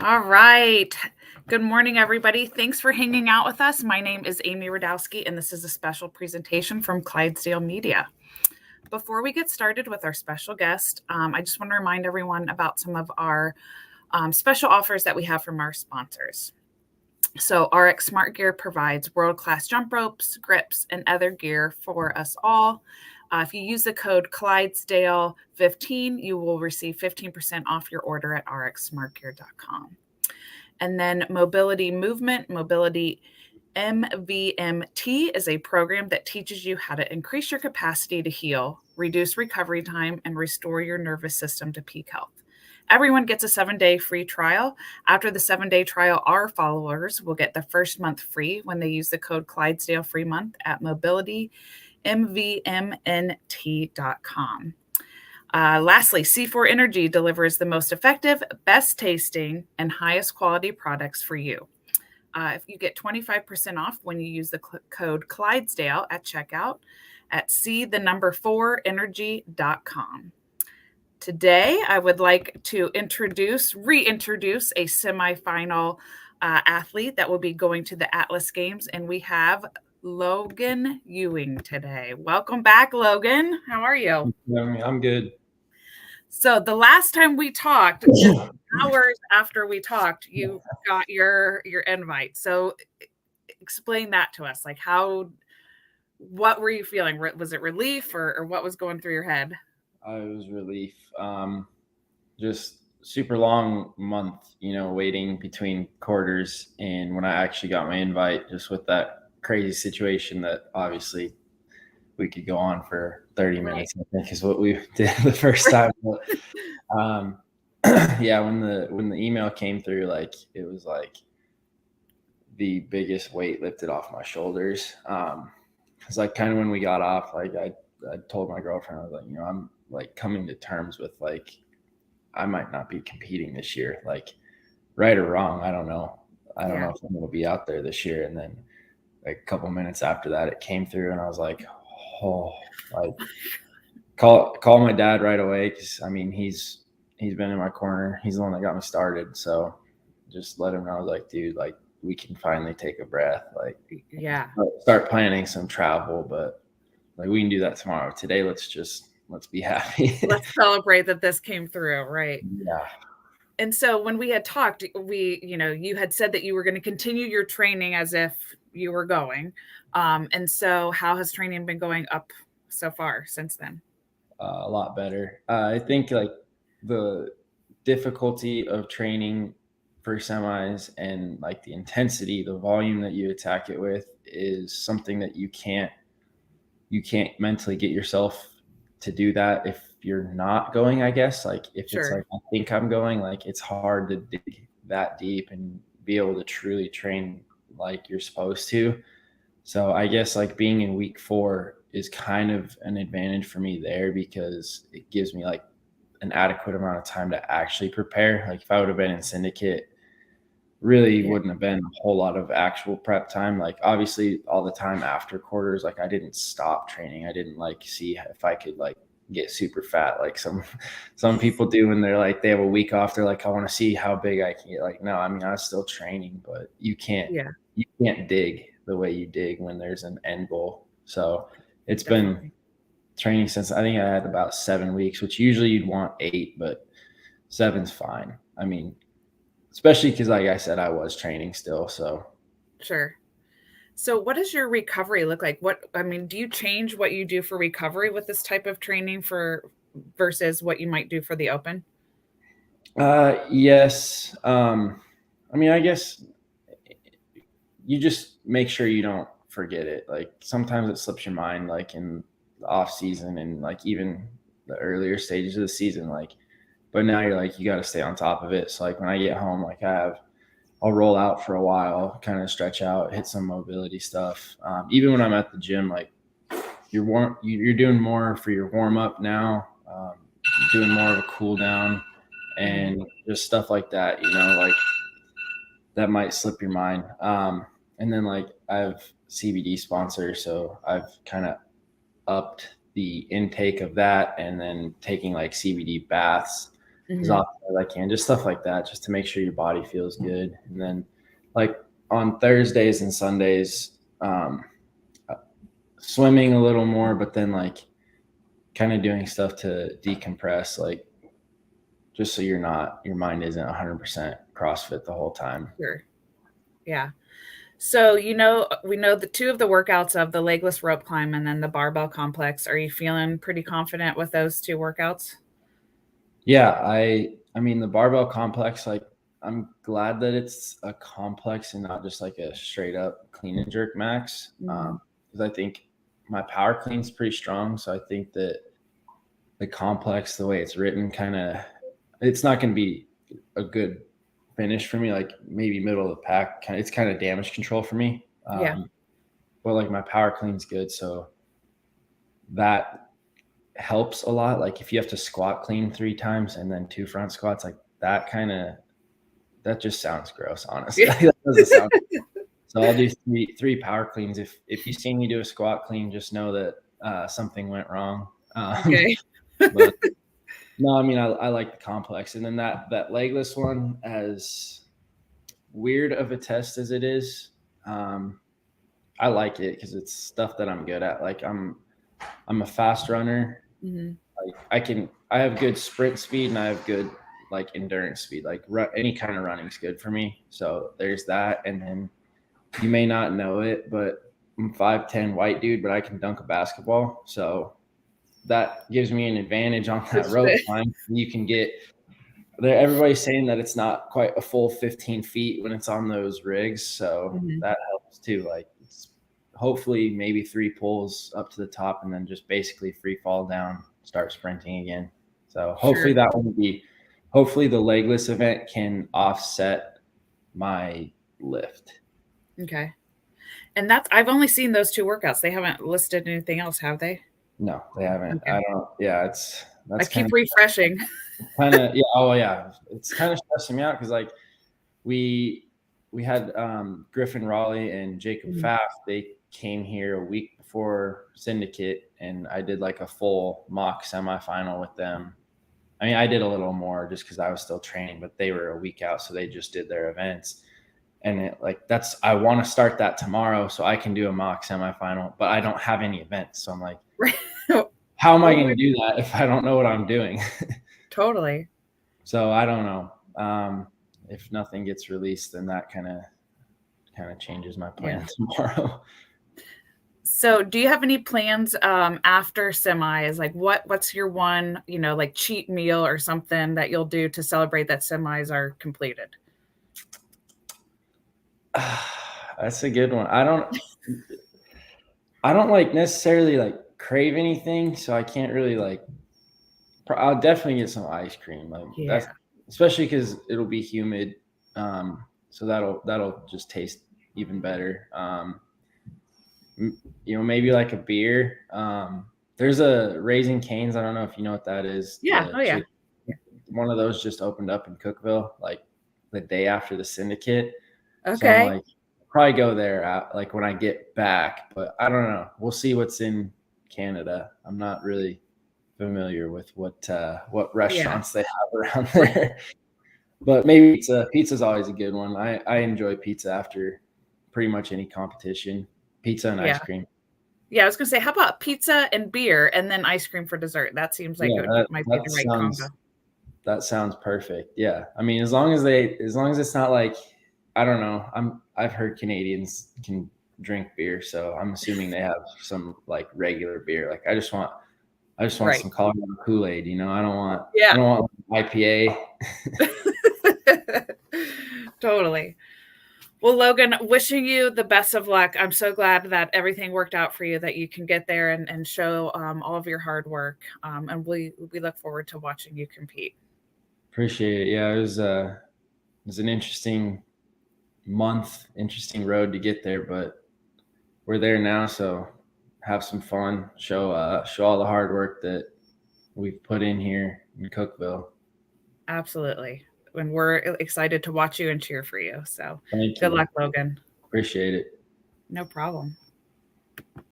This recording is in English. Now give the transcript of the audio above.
All right. Good morning, everybody. Thanks for hanging out with us. My name is Amy Radowski, and this is a special presentation from Clydesdale Media. Before we get started with our special guest, I just want to remind everyone about some of our special offers that we have from our sponsors. So RX Smart Gear provides world-class jump ropes, grips, and other gear for us all. If you use the code Clydesdale15, you will receive 15% off your order at rxsmartgear.com. And then Mobility Movement, Mobility MVMT is a program that teaches you how to increase your capacity to heal, reduce recovery time, and restore your nervous system to peak health. Everyone gets a 7-day free trial. After the 7-day trial, our followers will get the first month free when they use the code Clydesdale Free Month at mobilitymvmnt.com. Lastly, C4 Energy delivers the most effective, best tasting, and highest quality products for you. If you get 25% off when you use the code Clydesdale at checkout at c4energy.com. Today, I would like to reintroduce a semifinal athlete that will be going to the Atlas Games, and we have Logan Ewing today. Welcome back, Logan. How are you? I'm good. So the last time we talked, just hours after we talked, you got your invite. So explain that to us. Like what were you feeling? Was it relief or what was going through your head? It was relief. Just super long month, waiting between quarters. And when I actually got my invite, just with that crazy situation that obviously we could go on for 30 minutes, I think is what we did the first time. But, yeah, when the email came through, like it was like the biggest weight lifted off my shoulders. It's like kind of when we got off, like I told my girlfriend, I was like, I'm like coming to terms with like I might not be competing this year, like right or wrong, I don't know if I'm going to be out there this year. And then like a couple minutes after that it came through and I was like, like call my dad right away, because I mean he's been in my corner, he's the one that got me started. So just let him know, like, dude, like we can finally take a breath, like start planning some travel, but like we can do that tomorrow. Today let's be happy. Let's celebrate that this came through, right? Yeah. And so when we had talked, you had said that you were going to continue your training as if you were going. And so how has training been going up so far since then? A lot better. I think like the difficulty of training for semis and like the intensity, the volume that you attack it with is something that you can't mentally get yourself to do that if you're not going, I guess. Like if It's like, I think I'm going, like it's hard to dig that deep and be able to truly train like you're supposed to. So I guess like being in week 4 is kind of an advantage for me there, because it gives me like an adequate amount of time to actually prepare. Like if I would have been in syndicate, really wouldn't have been a whole lot of actual prep time. Like obviously all the time after quarters, like I didn't stop training. I didn't like see if I could like get super fat like some people do when they're like they have a week off. They're like, I want to see how big I can get. Like, no, I mean I was still training, but you can't dig the way you dig when there's an end goal. So it's been training since I think I had about 7 weeks, which usually you'd want 8, but 7's fine. I mean, especially because like I said, I was training still. So sure. So what does your recovery look like? Do you change what you do for recovery with this type of training versus what you might do for the open? Yes. I mean, I guess you just make sure you don't forget it. Like sometimes it slips your mind, like in the off season and like even the earlier stages of the season, like, but now you're like, you got to stay on top of it. So like when I get home, like I'll roll out for a while, kind of stretch out, hit some mobility stuff. Even when I'm at the gym, like you're doing more for your warm up now, doing more of a cool down and just stuff like that, like that might slip your mind. And then like I have CBD sponsor, so I've kind of upped the intake of that, and then taking like CBD baths as often as I can, just stuff like that, just to make sure your body feels good. And then like on Thursdays and Sundays, swimming a little more, but then like kind of doing stuff to decompress, like just so your mind isn't 100% CrossFit the whole time. Sure. Yeah. So, we know the two of the workouts of the legless rope climb and then the barbell complex. Are you feeling pretty confident with those two workouts? Yeah, I mean the barbell complex, like I'm glad that it's a complex and not just like a straight up clean and jerk max. Because I think my power clean's pretty strong. So I think that the complex, the way it's written, it's not going to be a good finish for me. Like maybe middle of the pack, it's kind of damage control for me. But like my power clean's good, so that helps a lot. Like if you have to squat clean 3 times and then 2 front squats, like that just sounds gross, honestly. That doesn't sound good. So I'll do three power cleans. If you see me do a squat clean, just know that something went wrong. Okay. But no, I mean I like the complex, and then that legless one, as weird of a test as it is, I like it because it's stuff that I'm good at. Like I'm a fast runner. Like I have good sprint speed and I have good like endurance speed. Like any kind of running is good for me. So there's that. And then you may not know it, but I'm 5'10" white dude, but I can dunk a basketball. So that gives me an advantage on that rope climb. You can get there. Everybody's saying that it's not quite a full 15 feet when it's on those rigs. So that helps too. Like it's hopefully maybe 3 pulls up to the top and then just basically free fall down, start sprinting again. So hopefully that will be, hopefully the legless event can offset my lift. Okay. And I've only seen those 2 workouts. They haven't listed anything else, have they? No, they haven't. Okay. That's I keep refreshing. It's kind of stressing me out because like we had Griffin Raleigh and Jacob Pfaff. They came here a week before Syndicate, and I did like a full mock semifinal with them. I mean, I did a little more just because I was still training, but they were a week out, so they just did their events. And I want to start that tomorrow so I can do a mock semifinal, but I don't have any events. So I'm like, how am I going to do that if I don't know what I'm doing? Totally. So I don't know. If nothing gets released, then that kind of changes my plan tomorrow. So do you have any plans after semis? Like what's your one, like cheat meal or something that you'll do to celebrate that semis are completed? That's a good one. I don't like necessarily like crave anything, so I can't really like. I'll definitely get some ice cream. Like that's especially because it'll be humid, so that'll just taste even better. Maybe like a beer. There's a Raising Cane's. I don't know if you know what that is. Yeah. One of those just opened up in Cookeville, like the day after the Syndicate. Okay. So I'm like, probably go there like when I get back, but I don't know. We'll see what's in Canada. I'm not really familiar with what restaurants they have around there. But maybe pizza's always a good one. I enjoy pizza after pretty much any competition. Pizza and ice cream. Yeah, I was gonna say, how about pizza and beer and then ice cream for dessert? That seems like it might be the right combo. That sounds perfect. Yeah. I mean, as long as it's not like, I don't know. I've heard Canadians can drink beer, so I'm assuming they have some like regular beer. Like I just want some Colorado Kool-Aid, I don't want IPA. Totally. Well, Logan, wishing you the best of luck. I'm so glad that everything worked out for you, that you can get there and show all of your hard work. And we look forward to watching you compete. Appreciate it. Yeah, it was an interesting month, interesting road to get there, but we're there now. So have some fun, show all the hard work that we've put in here in Cookeville. Absolutely. And we're excited to watch you and cheer for you. So good luck, Logan. Appreciate it. No problem.